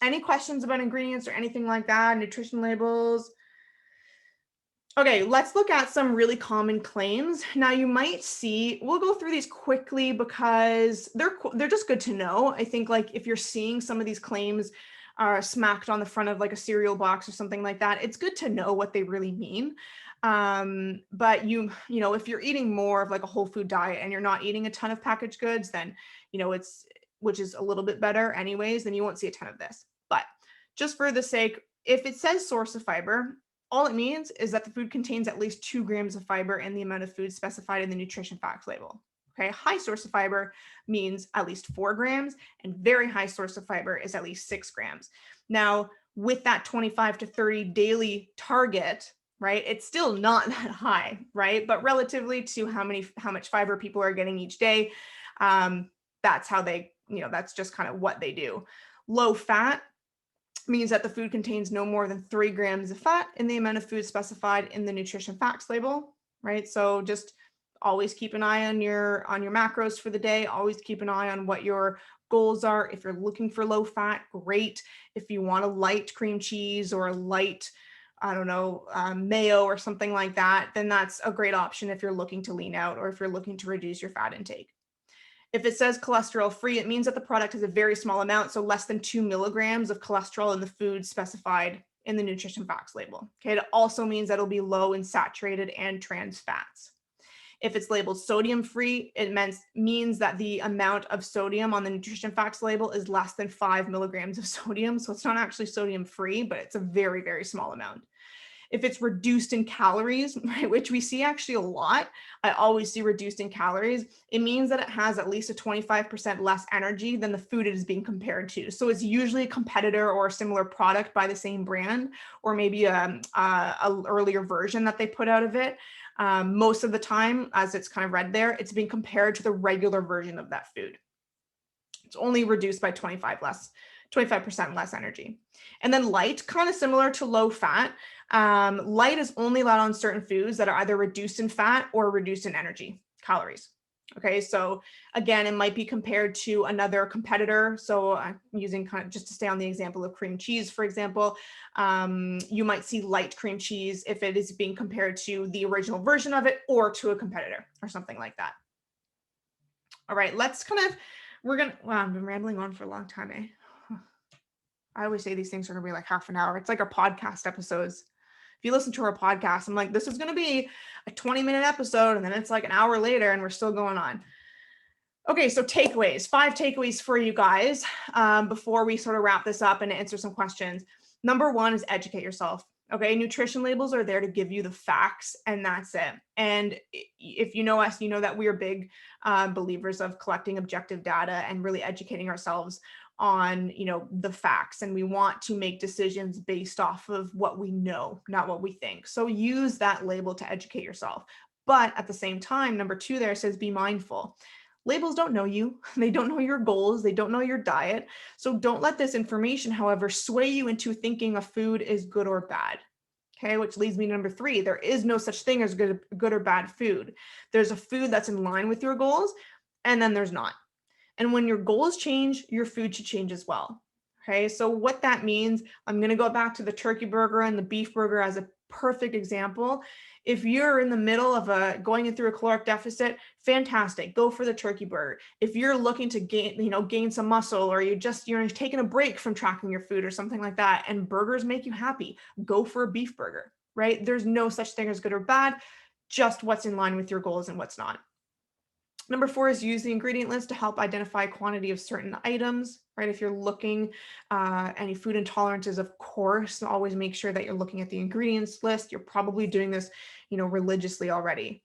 Any questions about ingredients or anything like that? Nutrition labels? Okay, let's look at some really common claims. Now you might see, we'll go through these quickly because they're just good to know. I think like if you're seeing some of these claims smacked on the front of like a cereal box or something like that, it's good to know what they really mean. But you know, if you're eating more of like a whole food diet and you're not eating a ton of packaged goods, then, which is a little bit better anyways, then you won't see a ton of this. But just for the sake, if it says source of fiber, all it means is that the food contains at least 2 grams of fiber in the amount of food specified in the nutrition facts label. Okay, high source of fiber means at least 4 grams, and very high source of fiber is at least 6 grams. Now, with that 25 to 30 daily target, right, it's still not that high, right? But relatively to how much fiber people are getting each day, that's how they, that's just kind of what they do. Low fat means that the food contains no more than 3 grams of fat in the amount of food specified in the nutrition facts label, right? So just always keep an eye on your macros for the day. Always keep an eye on what your goals are. If you're looking for low fat, great. If you want a light cream cheese or a light, I don't know, mayo or something like that, then that's a great option if you're looking to lean out or if you're looking to reduce your fat intake. If it says cholesterol free, it means that the product has a very small amount, so less than 2 milligrams of cholesterol in the food specified in the nutrition facts label. Okay, it also means that it'll be low in saturated and trans fats. If it's labeled sodium free, it means that the amount of sodium on the nutrition facts label is less than 5 milligrams of sodium. So it's not actually sodium free, but it's a very, very small amount. If it's reduced in calories, right, which we see actually a lot, I always see reduced in calories, it means that it has at least a 25% less energy than the food it is being compared to. So it's usually a competitor or a similar product by the same brand, or maybe a earlier version that they put out of it. Most of the time, as it's kind of read there, it's being compared to the regular version of that food. It's only reduced by 25% less energy. And then light, kind of similar to low fat. Light is only allowed on certain foods that are either reduced in fat or reduced in energy, calories. Okay, so again, it might be compared to another competitor. So I'm using kind of just to stay on the example of cream cheese, for example, you might see light cream cheese if it is being compared to the original version of it or to a competitor or something like that. All right, let's kind of, wow, I've been rambling on for a long time, eh? I always say these things are gonna be like half an hour. It's like our podcast episodes. If you listen to our podcast, I'm like, this is gonna be a 20-minute episode, and then it's like an hour later and we're still going on. Okay, so takeaways, 5 takeaways for you guys before we sort of wrap this up and answer some questions. Number 1 is educate yourself. Okay, nutrition labels are there to give you the facts, and that's it. And if you know us, you know that we are big believers of collecting objective data and really educating ourselves on, you know, the facts. And we want to make decisions based off of what we know, not what we think. So use that label to educate yourself. But at the same time, number 2 there says be mindful. Labels don't know you. They don't know your goals. They don't know your diet. So don't let this information, however, sway you into thinking a food is good or bad. Okay, which leads me to number 3. There is no such thing as good or bad food. There's a food that's in line with your goals, and then there's not. And when your goals change, your food should change as well. Okay, so what that means, I'm going to go back to the turkey burger and the beef burger as a perfect example. If you're in the middle of going through a caloric deficit, fantastic, go for the turkey burger. If you're looking to gain some muscle, or you're taking a break from tracking your food or something like that, and burgers make you happy, go for a beef burger, right? There's no such thing as good or bad, just what's in line with your goals and what's not. Number 4 is use the ingredient list to help identify quantity of certain items, right? If you're looking any food intolerances, of course, always make sure that you're looking at the ingredients list. You're probably doing this, religiously already.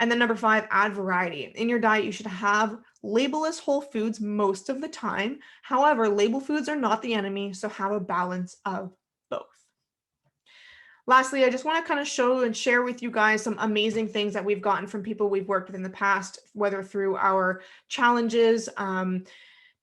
And then number 5, add variety. In your diet, you should have labelless whole foods most of the time. However, label foods are not the enemy, so have a balance of both. Lastly, I just want to kind of show and share with you guys some amazing things that we've gotten from people we've worked with in the past, whether through our challenges.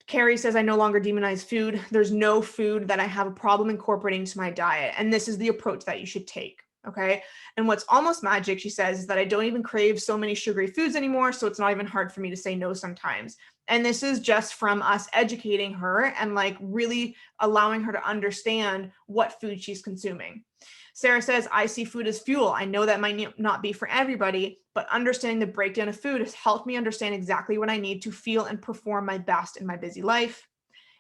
Carrie says, I no longer demonize food. There's no food that I have a problem incorporating to my diet. And this is the approach that you should take. Okay. And what's almost magic, she says, is that I don't even crave so many sugary foods anymore. So it's not even hard for me to say no sometimes. And this is just from us educating her and like really allowing her to understand what food she's consuming. Sarah says, I see food as fuel. I know that might not be for everybody, but understanding the breakdown of food has helped me understand exactly what I need to feel and perform my best in my busy life.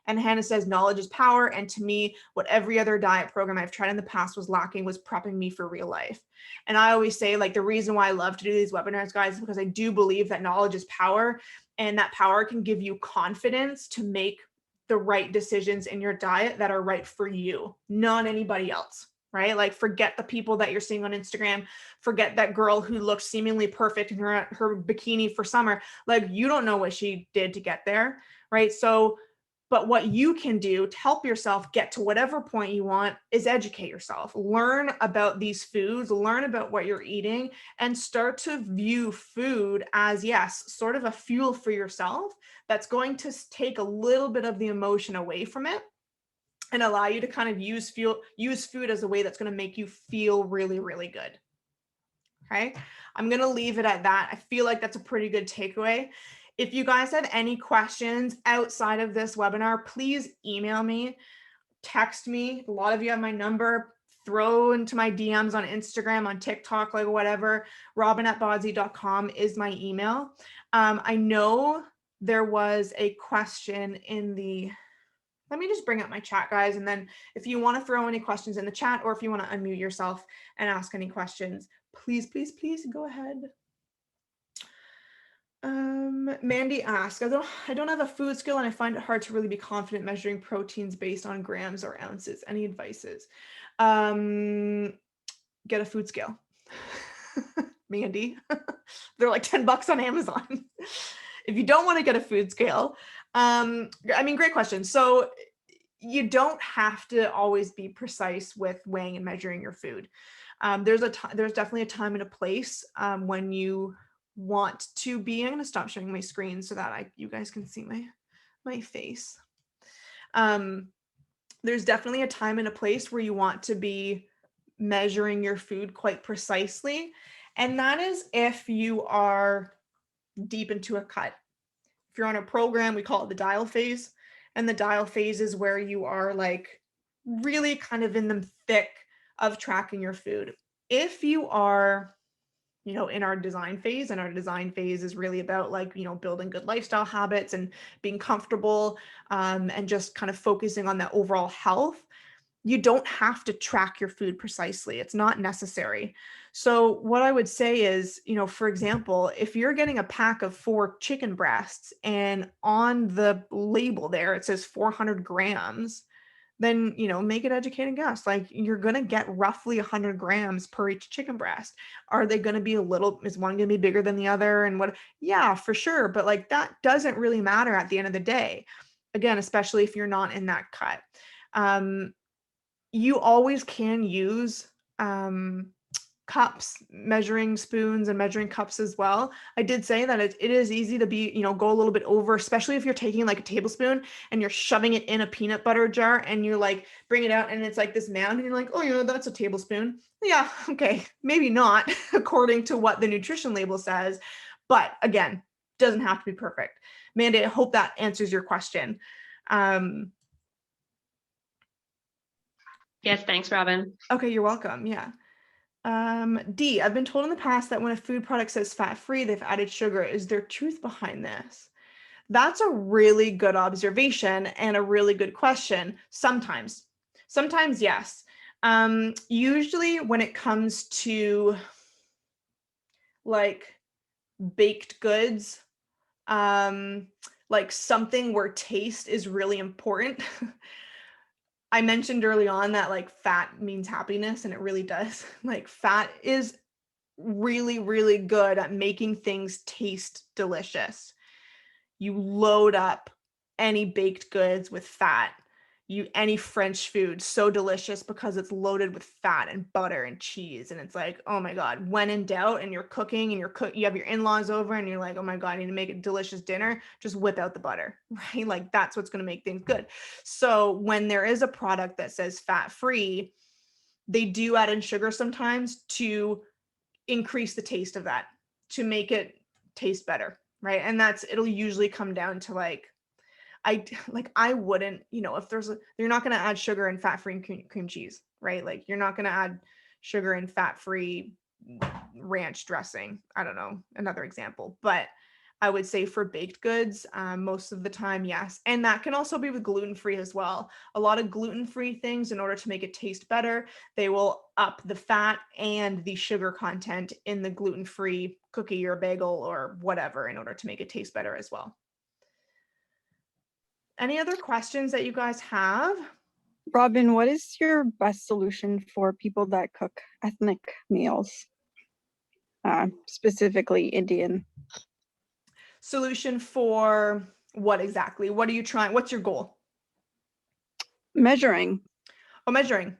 And Hannah says, knowledge is power. And to me, what every other diet program I've tried in the past was lacking was prepping me for real life. And I always say, like, the reason why I love to do these webinars, guys, is because I do believe that knowledge is power, and that power can give you confidence to make the right decisions in your diet that are right for you, not anybody else. Right? Like, forget the people that you're seeing on Instagram. Forget that girl who looked seemingly perfect in her bikini for summer. Like, you don't know what she did to get there. Right? So, but what you can do to help yourself get to whatever point you want is educate yourself. Learn about these foods, learn about what you're eating, and start to view food as, yes, sort of a fuel for yourself that's going to take a little bit of the emotion away from it and allow you to kind of use food as a way that's going to make you feel really, really good. Okay, I'm going to leave it at that. I feel like that's a pretty good takeaway. If you guys have any questions outside of this webinar, please email me, text me. A lot of you have my number. Throw into my DMs on Instagram, on TikTok, like whatever. robin@bodsy.com is my email. I know there was a question in the... Let me just bring up my chat, guys. And then if you want to throw any questions in the chat, or if you want to unmute yourself and ask any questions, please, please, please go ahead. Mandy asks, I don't have a food scale, and I find it hard to really be confident measuring proteins based on grams or ounces. Any advices? Get a food scale. Mandy. They're like $10 on Amazon. If you don't want to get a food scale, great question. So you don't have to always be precise with weighing and measuring your food. There's definitely a time and a place when you want to be. I'm going to stop sharing my screen so that you guys can see my face. There's definitely a time and a place where you want to be measuring your food quite precisely. And that is if you are deep into a cut. If you're on a program, we call it the dial phase. And the dial phase is where you are like really kind of in the thick of tracking your food. If you are, in our design phase, and our design phase is really about like, building good lifestyle habits and being comfortable, and just kind of focusing on that overall health, you don't have to track your food precisely. It's not necessary. So what I would say is, for example, if you're getting a pack of 4 chicken breasts and on the label there it says 400 grams, then, make an educated guess. Like, you're going to get roughly 100 grams per each chicken breast. Are they going to be is one going to be bigger than the other? And what? Yeah, for sure. But like, that doesn't really matter at the end of the day. Again, especially if you're not in that cut. You always can use cups, measuring spoons and measuring cups as well. I did say that it is easy to go a little bit over, especially if you're taking like a tablespoon and you're shoving it in a peanut butter jar and you're like, bring it out and it's like this mound and you're like, oh, that's a tablespoon. Yeah, okay, maybe not according to what the nutrition label says. But again, doesn't have to be perfect. Mandy, I hope that answers your question. Yes, thanks, Robin. Okay, you're welcome. Yeah. D, I've been told in the past that when a food product says fat-free, they've added sugar. Is there truth behind this? That's a really good observation and a really good question. Sometimes, yes. Usually when it comes to like baked goods, like something where taste is really important. I mentioned early on that like fat means happiness, and it really does. Like, fat is really, really good at making things taste delicious. You load up any baked goods with fat. Any French food, so delicious because it's loaded with fat and butter and cheese. And it's like, oh my God, when in doubt and you're cooking and you have your in-laws over and you're like, oh my God, I need to make a delicious dinner, just whip out the butter, right? Like, that's what's going to make things good. So when there is a product that says fat-free, they do add in sugar sometimes to increase the taste of that, to make it taste better, right? And it'll usually come down to like, I wouldn't, if you're not going to add sugar in fat-free cream cheese, right? Like, you're not going to add sugar in fat-free ranch dressing. I don't know, another example. But I would say for baked goods, most of the time, yes. And that can also be with gluten-free as well. A lot of gluten-free things, in order to make it taste better, they will up the fat and the sugar content in the gluten-free cookie or bagel or whatever in order to make it taste better as well. Any other questions that you guys have? Robin, what is your best solution for people that cook ethnic meals, specifically Indian? Solution for what exactly? What are you trying? What's your goal? Measuring. Oh, measuring.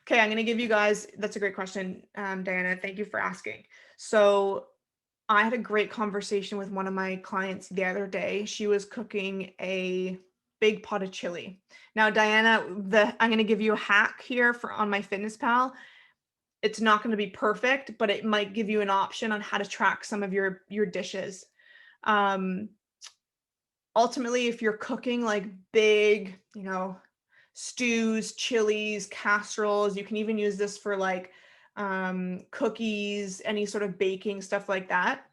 Okay, I'm going to give you guys, that's a great question, Diana. Thank you for asking. So I had a great conversation with one of my clients the other day. She was cooking a big pot of chili. Now, Diana, I'm going to give you a hack here on MyFitnessPal. It's not going to be perfect, but it might give you an option on how to track some of your dishes. Ultimately, if you're cooking like big, stews, chilies, casseroles, you can even use this for like cookies, any sort of baking, stuff like that.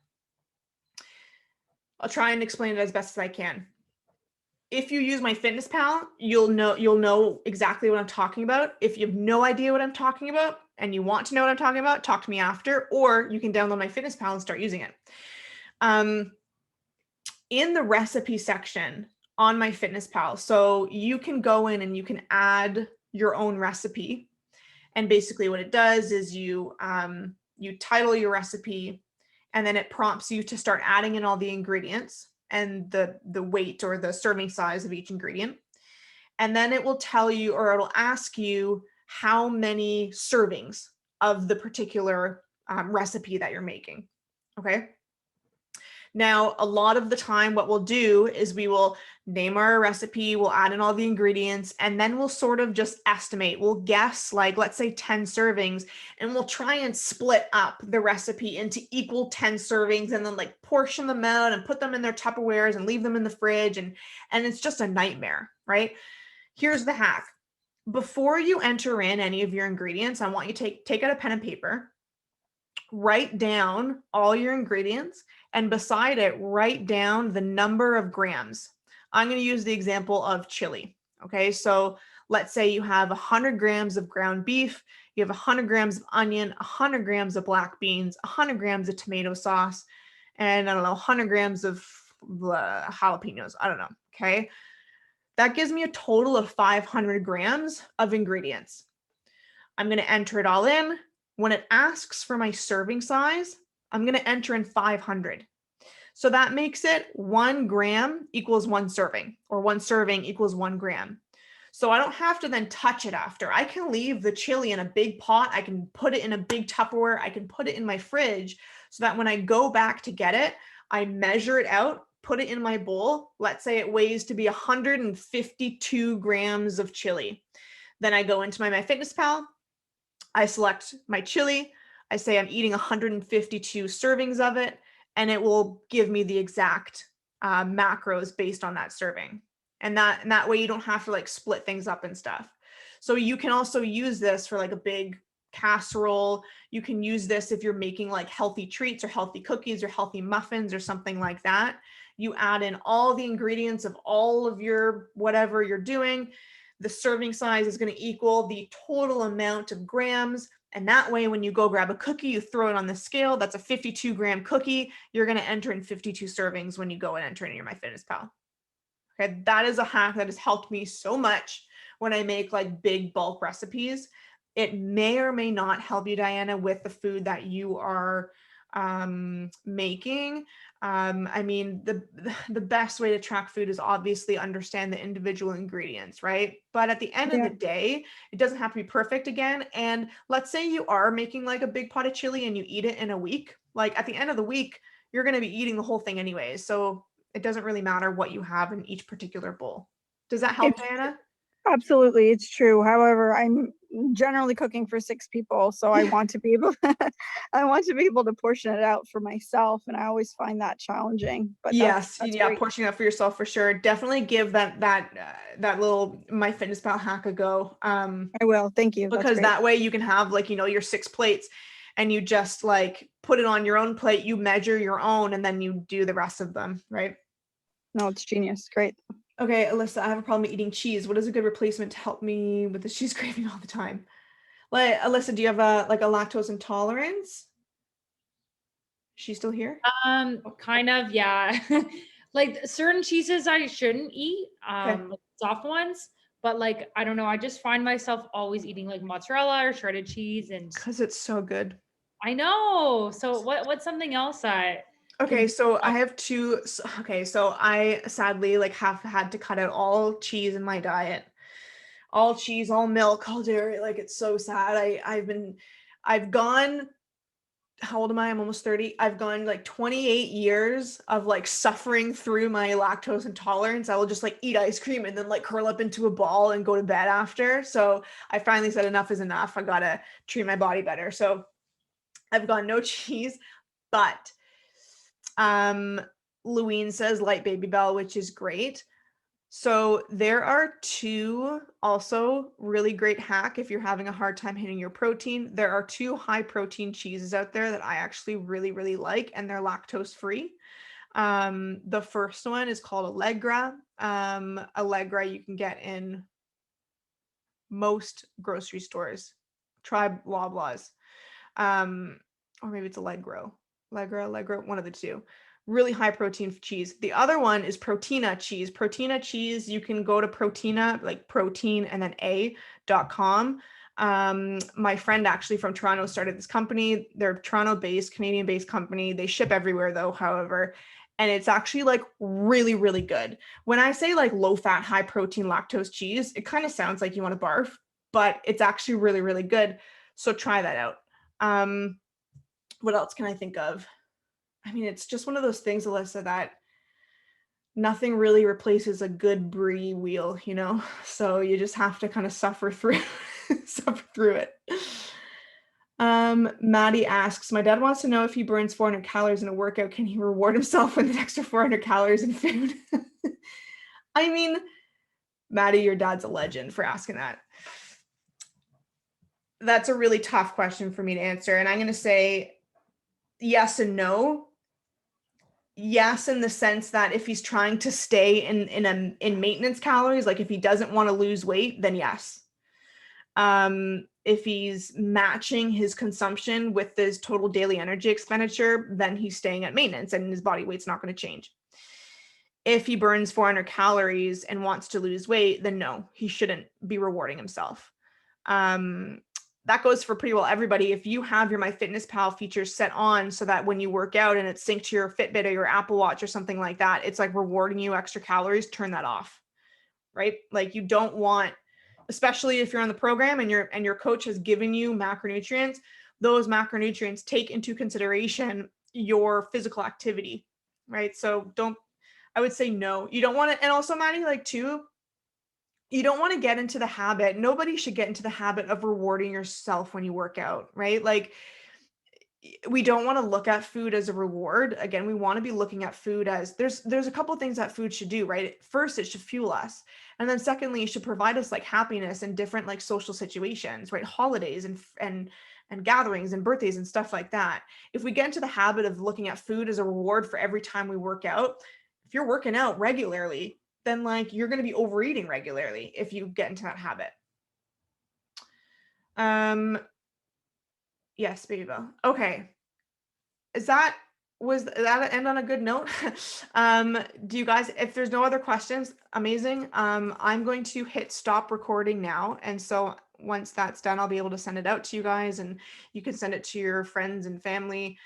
I'll try and explain it as best as I can. If you use MyFitnessPal, you'll know exactly what I'm talking about. If you have no idea what I'm talking about and you want to know what I'm talking about, talk to me after, or you can download MyFitnessPal and start using it. In the recipe section on MyFitnessPal, so you can go in and you can add your own recipe. And basically what it does is you title your recipe, and then it prompts you to start adding in all the ingredients and the weight or the serving size of each ingredient. And then it will tell you, or it'll ask you how many servings of the particular recipe that you're making. Okay. Now, a lot of the time, what we'll do is we will name our recipe, we'll add in all the ingredients, and then we'll sort of just estimate. We'll guess, like, let's say 10 servings, and we'll try and split up the recipe into equal 10 servings and then like portion them out and put them in their Tupperwares and leave them in the fridge. And it's just a nightmare, right? Here's the hack. Before you enter in any of your ingredients, I want you to take out a pen and paper, write down all your ingredients, and beside it, write down the number of grams. I'm going to use the example of chili. Okay, so let's say you have 100 grams of ground beef, you have 100 grams of onion, 100 grams of black beans, 100 grams of tomato sauce, and I don't know, 100 grams of jalapenos. I don't know. Okay, that gives me a total of 500 grams of ingredients. I'm going to enter it all in. When it asks for my serving size, I'm going to enter in 500. So that makes it 1 gram equals 1 serving, or 1 serving equals 1 gram. So I don't have to then touch it after. I can leave the chili in a big pot. I can put it in a big Tupperware. I can put it in my fridge so that when I go back to get it, I measure it out, put it in my bowl. Let's say it weighs to be 152 grams of chili. Then I go into my MyFitnessPal. I select my chili. I say I'm eating 152 servings of it, and it will give me the exact macros based on that serving. And that way you don't have to like split things up and stuff. So you can also use this for like a big casserole. You can use this if you're making like healthy treats or healthy cookies or healthy muffins or something like that. You add in all the ingredients of all of your whatever you're doing. The serving size is going to equal the total amount of grams. And that way, when you go grab a cookie, you throw it on the scale. That's a 52 gram cookie. You're going to enter in 52 servings when you go and enter in your MyFitnessPal. Okay, that is a hack that has helped me so much when I make like big bulk recipes. It may or may not help you, Diana, with the food that you are making. I mean, the best way to track food is obviously understand the individual ingredients, right? But at the end of the day, it doesn't have to be perfect again. And let's say you are making like a big pot of chili and you eat it in a week. Like at the end of the week, you're going to be eating the whole thing anyways. So it doesn't really matter what you have in each particular bowl. Does that help, Diana? Absolutely, it's true. However, I'm generally cooking for 6 people, so I want to be able I want to be able to portion it out for myself, and I always find that challenging. But yes, that's yeah, great. portioning out for yourself for sure. Definitely give that little MyFitnessPal hack a go. I will. Thank you. That's Because great. that way you can have like, your 6 plates and you just like put it on your own plate, you measure your own, and then you do the rest of them, right? No, it's genius. Great. Okay, Alyssa, I have a problem eating cheese. What is a good replacement to help me with the cheese craving all the time? Like, Alyssa, do you have a lactose intolerance? She's still here? Kind of, yeah. Like certain cheeses I shouldn't eat, Okay. like soft ones, but like I don't know, I just find myself always eating like mozzarella or shredded cheese, and Because it's so good. I know. So what's something else that Okay, can so I have two. Okay, so I sadly like have had to cut out all cheese in my diet. All cheese, all milk, all dairy. Like it's so sad. I've gone, how old am I? I'm almost 30. I've gone like 28 years of like suffering through my lactose intolerance. I will just like eat ice cream and then like curl up into a ball and go to bed after. So I finally said enough is enough. I gotta treat my body better. So I've gone no cheese, but Louine says light baby bell, which is great. So there are 2 also really great hack if you're having a hard time hitting your protein. There are 2 high protein cheeses out there that I actually really, really like, and they're lactose free. The first one is called Allegra. Allegra you can get in most grocery stores. Try Loblaws. Or maybe it's Allegro, one of the 2. Really high protein cheese. The other one is Proteina cheese. Proteina cheese, you can go to Proteina, like protein and then a.com. My friend actually from Toronto started this company. They're Toronto-based, Canadian-based company. They ship everywhere though, however, and it's actually like really, really good. When I say like low-fat, high-protein lactose cheese, it kind of sounds like you want to barf, but it's actually really, really good. So try that out. What else can I think of? I mean, it's just one of those things, Alyssa, that nothing really replaces a good brie wheel, you know? So you just have to kind of suffer through suffer through it. Maddie asks, my dad wants to know if he burns 400 calories in a workout, can he reward himself with an extra 400 calories in food? I mean, Maddie, your dad's a legend for asking that. That's a really tough question for me to answer. And I'm going to say yes and no. Yes, in the sense that if he's trying to stay in maintenance calories, like if he doesn't want to lose weight, then yes. If he's matching his consumption with his total daily energy expenditure, then he's staying at maintenance and his body weight's not going to change. If he burns 400 calories and wants to lose weight, then no, he shouldn't be rewarding himself. That goes for pretty well everybody. If you have your MyFitnessPal features set on so that when you work out and it's synced to your Fitbit or your Apple Watch or something like that, it's like rewarding you extra calories, turn that off, right? Like you don't want, especially if you're on the program and your coach has given you macronutrients, those macronutrients take into consideration your physical activity, right? So I would say no. You don't want to, and also Maddie, like too, you don't want to get into the habit. Nobody should get into the habit of rewarding yourself when you work out, right? Like we don't want to look at food as a reward. Again, we want to be looking at food as there's a couple of things that food should do, right? First, it should fuel us. And then secondly, it should provide us like happiness in different like social situations, right? Holidays and gatherings and birthdays and stuff like that. If we get into the habit of looking at food as a reward for every time we work out, if you're working out regularly, then like you're going to be overeating regularly if you get into that habit. Yes, baby bell. Okay. Was that end on a good note? Do you guys, if there's no other questions, amazing. I'm going to hit stop recording now. And so once that's done, I'll be able to send it out to you guys and you can send it to your friends and family.